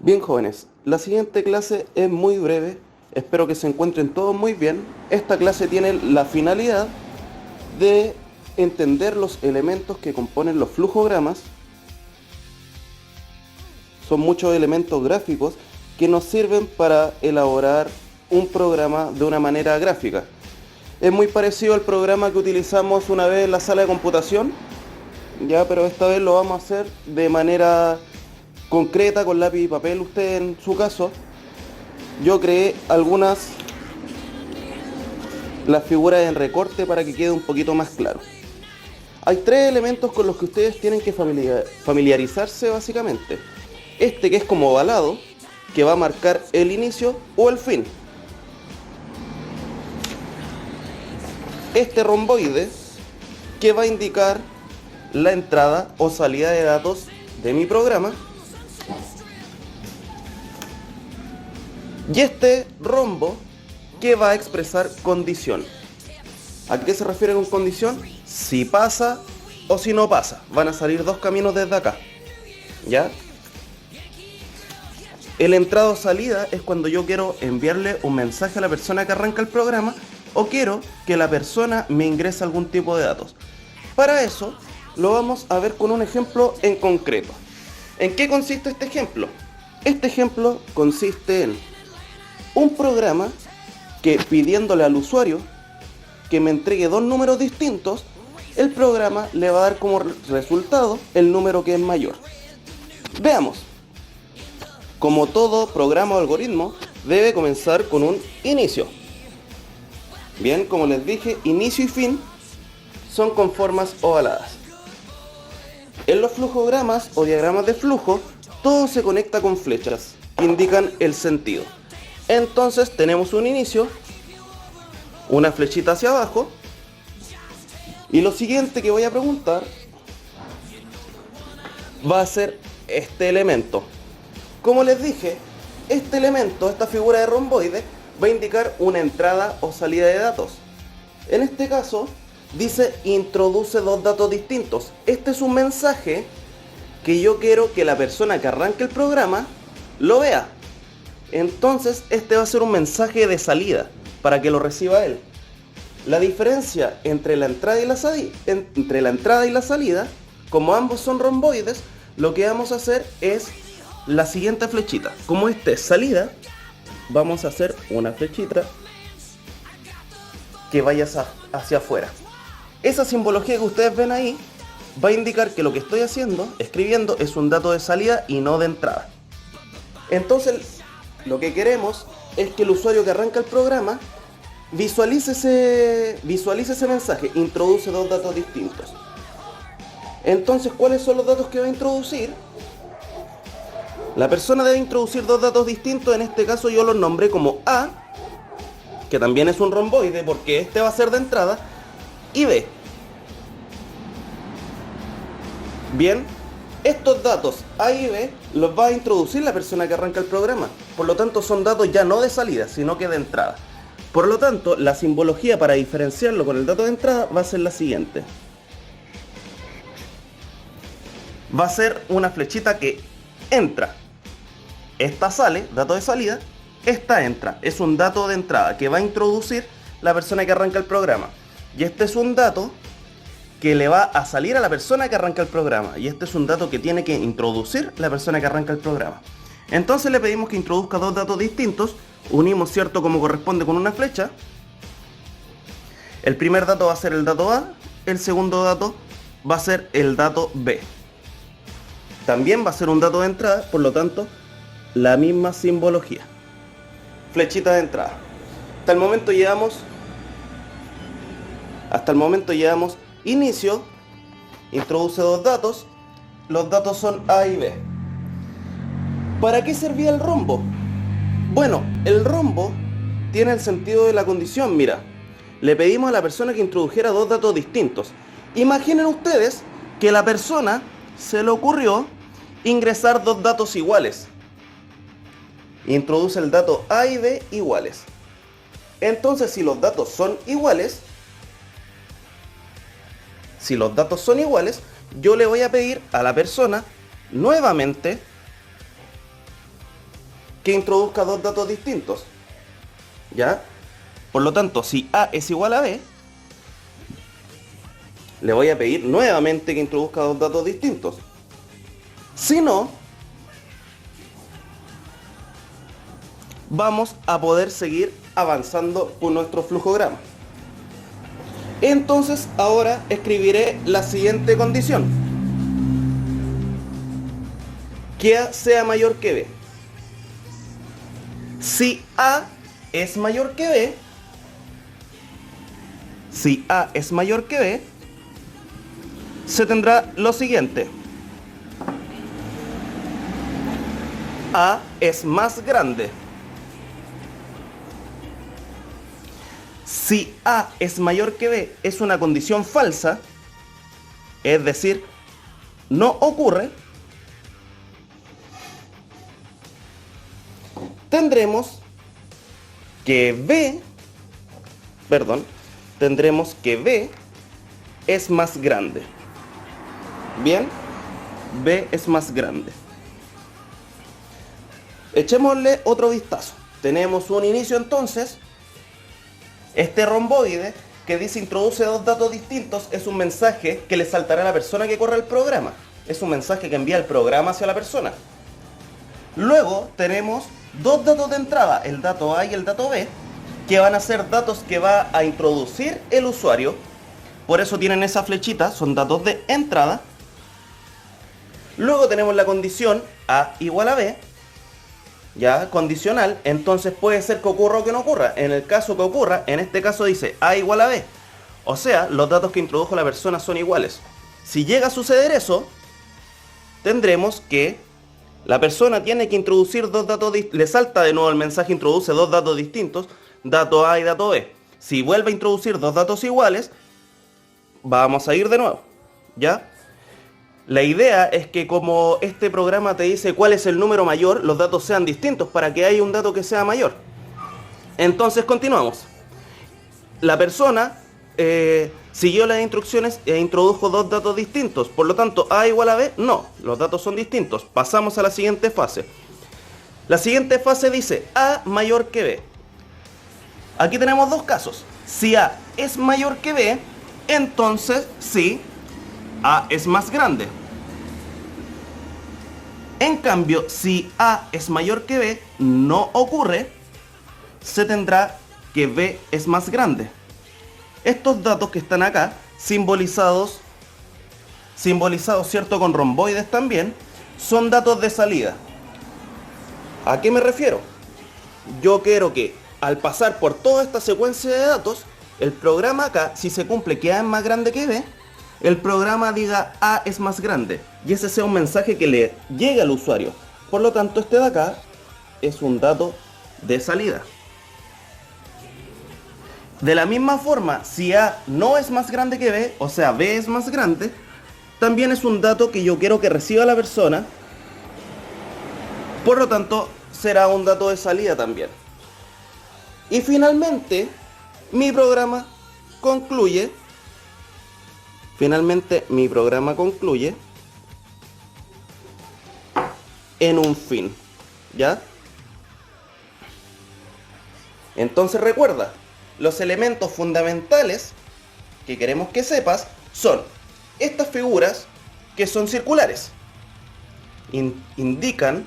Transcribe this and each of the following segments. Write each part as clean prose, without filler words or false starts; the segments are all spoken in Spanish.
Bien, jóvenes, la siguiente clase es muy breve, espero que se encuentren todos muy bien. Esta clase tiene la finalidad de entender los elementos que componen los flujogramas. Son muchos elementos gráficos que nos sirven para elaborar un programa de una manera gráfica. Es muy parecido al programa que utilizamos una vez en la sala de computación, ya, pero esta vez lo vamos a hacer de manera concreta, con lápiz y papel. Usted, en su caso, yo creé las figuras en recorte para que quede un poquito más claro. Hay tres elementos con los que ustedes tienen que familiarizarse básicamente. Este, que es como ovalado, que va a marcar el inicio o el fin. Este romboide, que va a indicar la entrada o salida de datos de mi programa. Y este rombo, que va a expresar condición. ¿A qué se refiere con condición? Si pasa o si no pasa. Van a salir dos caminos desde acá, ¿ya? El entrada o salida es cuando yo quiero enviarle un mensaje a la persona que arranca el programa, o quiero que la persona me ingrese algún tipo de datos. Para eso lo vamos a ver con un ejemplo en concreto. ¿En qué consiste este ejemplo? Este ejemplo consiste en un programa que, pidiéndole al usuario que me entregue dos números distintos, el programa le va a dar como resultado el número que es mayor. Veamos. Como todo programa o algoritmo, debe comenzar con un inicio. Bien, como les dije, inicio y fin son con formas ovaladas. En los flujogramas o diagramas de flujo, todo se conecta con flechas que indican el sentido. Entonces tenemos un inicio, una flechita hacia abajo, y lo siguiente que voy a preguntar va a ser este elemento. Como les dije, este elemento, esta figura de romboide, va a indicar una entrada o salida de datos. En este caso dice introduce dos datos distintos. Este es un mensaje que yo quiero que la persona que arranque el programa lo vea. Entonces este va a ser un mensaje de salida para que lo reciba él. La diferencia entre la entrada y la salida, como ambos son romboides, lo que vamos a hacer es la siguiente flechita. Como este es salida, vamos a hacer una flechita que vaya hacia afuera. Esa simbología que ustedes ven ahí va a indicar que lo que estoy escribiendo, es un dato de salida y no de entrada. Entonces, lo que queremos es que el usuario que arranca el programa visualice ese mensaje, introduce dos datos distintos. Entonces, ¿cuáles son los datos que va a introducir? La persona debe introducir dos datos distintos. En este caso yo los nombré como A, que también es un romboide porque este va a ser de entrada, y B. Bien, estos datos A y B los va a introducir la persona que arranca el programa. Por lo tanto, son datos ya no de salida, sino que de entrada. Por lo tanto, la simbología para diferenciarlo con el dato de entrada va a ser la siguiente. Va a ser una flechita que entra. Esta sale, dato de salida. Esta entra, es un dato de entrada que va a introducir la persona que arranca el programa. Y este es un dato que le va a salir a la persona que arranca el programa. Y este es un dato que tiene que introducir la persona que arranca el programa. Entonces le pedimos que introduzca dos datos distintos. Unimos, ¿cierto?, como corresponde con una flecha. El primer dato va a ser el dato A. El segundo dato va a ser el dato B. También va a ser un dato de entrada, por lo tanto, la misma simbología. Flechita de entrada. Hasta el momento llevamos inicio, introduce dos datos, los datos son A y B. ¿Para qué servía el rombo? Bueno, el rombo tiene el sentido de la condición. Mira, le pedimos a la persona que introdujera dos datos distintos. Imaginen ustedes que la persona se le ocurrió ingresar dos datos iguales. Introduce el dato A y B iguales. Entonces, si los datos son iguales, yo le voy a pedir a la persona nuevamente que introduzca dos datos distintos. ¿Ya? Por lo tanto, si A es igual a B, le voy a pedir nuevamente que introduzca dos datos distintos. Si no, vamos a poder seguir avanzando por nuestro flujograma. Entonces, ahora escribiré la siguiente condición: que A sea mayor que B. Si A es mayor que B, si A es mayor que B, se tendrá lo siguiente: A es más grande. Si A es mayor que B es una condición falsa, es decir, no ocurre, tendremos que B es más grande. Bien, B es más grande. Echémosle otro vistazo. Tenemos un inicio entonces. Este romboide que dice introduce dos datos distintos es un mensaje que le saltará a la persona que corre el programa. Es un mensaje que envía el programa hacia la persona. Luego tenemos dos datos de entrada, el dato A y el dato B, que van a ser datos que va a introducir el usuario. Por eso tienen esa flechita, son datos de entrada. Luego tenemos la condición A igual a B, ya condicional, entonces puede ser que ocurra o que no ocurra. En el caso que ocurra, en este caso dice A igual a B, o sea, los datos que introdujo la persona son iguales. Si llega a suceder eso, tendremos que la persona tiene que introducir dos datos, le salta de nuevo el mensaje, introduce dos datos distintos, dato A y dato B. Si vuelve a introducir dos datos iguales, vamos a ir de nuevo, ¿ya? La idea es que como este programa te dice cuál es el número mayor, los datos sean distintos para que haya un dato que sea mayor. Entonces continuamos. La persona siguió las instrucciones e introdujo dos datos distintos. Por lo tanto, A igual a B, no, los datos son distintos. Pasamos a la siguiente fase. La siguiente fase dice A mayor que B. Aquí tenemos dos casos. Si A es mayor que B, entonces sí, A es más grande. En cambio, si A es mayor que B, no ocurre, se tendrá que B es más grande. Estos datos que están acá, simbolizados, ¿cierto?, con romboides también, son datos de salida. ¿A qué me refiero? Yo quiero que al pasar por toda esta secuencia de datos, el programa acá, si se cumple que A es más grande que B, el programa diga A es más grande. Y ese sea un mensaje que le llegue al usuario. Por lo tanto, este de acá es un dato de salida. De la misma forma, si A no es más grande que B, o sea, B es más grande, también es un dato que yo quiero que reciba la persona. Por lo tanto, será un dato de salida también. Y finalmente, mi programa concluye en un fin, ¿ya? Entonces recuerda, los elementos fundamentales que queremos que sepas son estas figuras que son circulares. Indican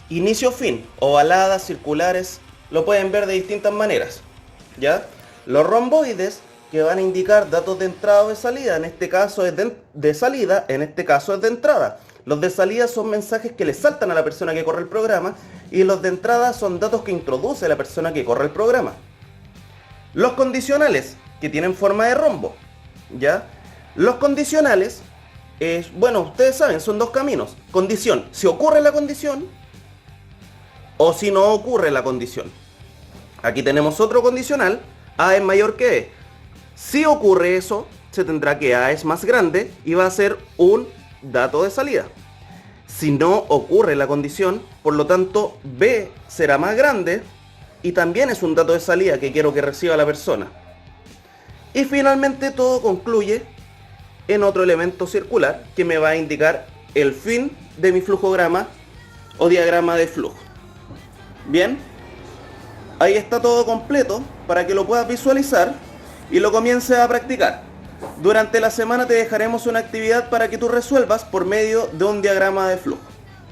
inicio-fin, ovaladas, circulares, lo pueden ver de distintas maneras, ¿ya? Los romboides que van a indicar datos de entrada o de salida, en este caso es de salida, en este caso es de entrada. Los de salida son mensajes que le saltan a la persona que corre el programa y los de entrada son datos que introduce la persona que corre el programa. Los condicionales, que tienen forma de rombo, ¿ya? Los condicionales, bueno, ustedes saben, son dos caminos. Condición, si ocurre la condición o si no ocurre la condición. Aquí tenemos otro condicional, A es mayor que B. Si ocurre eso, se tendrá que A es más grande y va a ser un dato de salida. Si no ocurre la condición, por lo tanto, B será más grande y también es un dato de salida que quiero que reciba la persona. Y finalmente todo concluye en otro elemento circular que me va a indicar el fin de mi flujograma o diagrama de flujo. Bien, ahí está todo completo para que lo puedas visualizar y lo comiences a practicar. Durante la semana te dejaremos una actividad para que tú resuelvas por medio de un diagrama de flujo.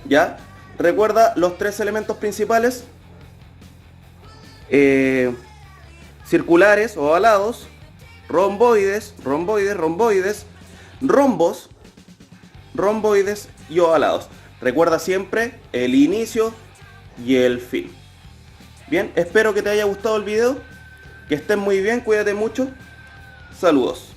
¿Ya? Recuerda los tres elementos principales: circulares o ovalados, romboides, rombos, romboides y ovalados. Recuerda siempre el inicio y el fin. Bien, espero que te haya gustado el video, que estés muy bien, cuídate mucho, saludos.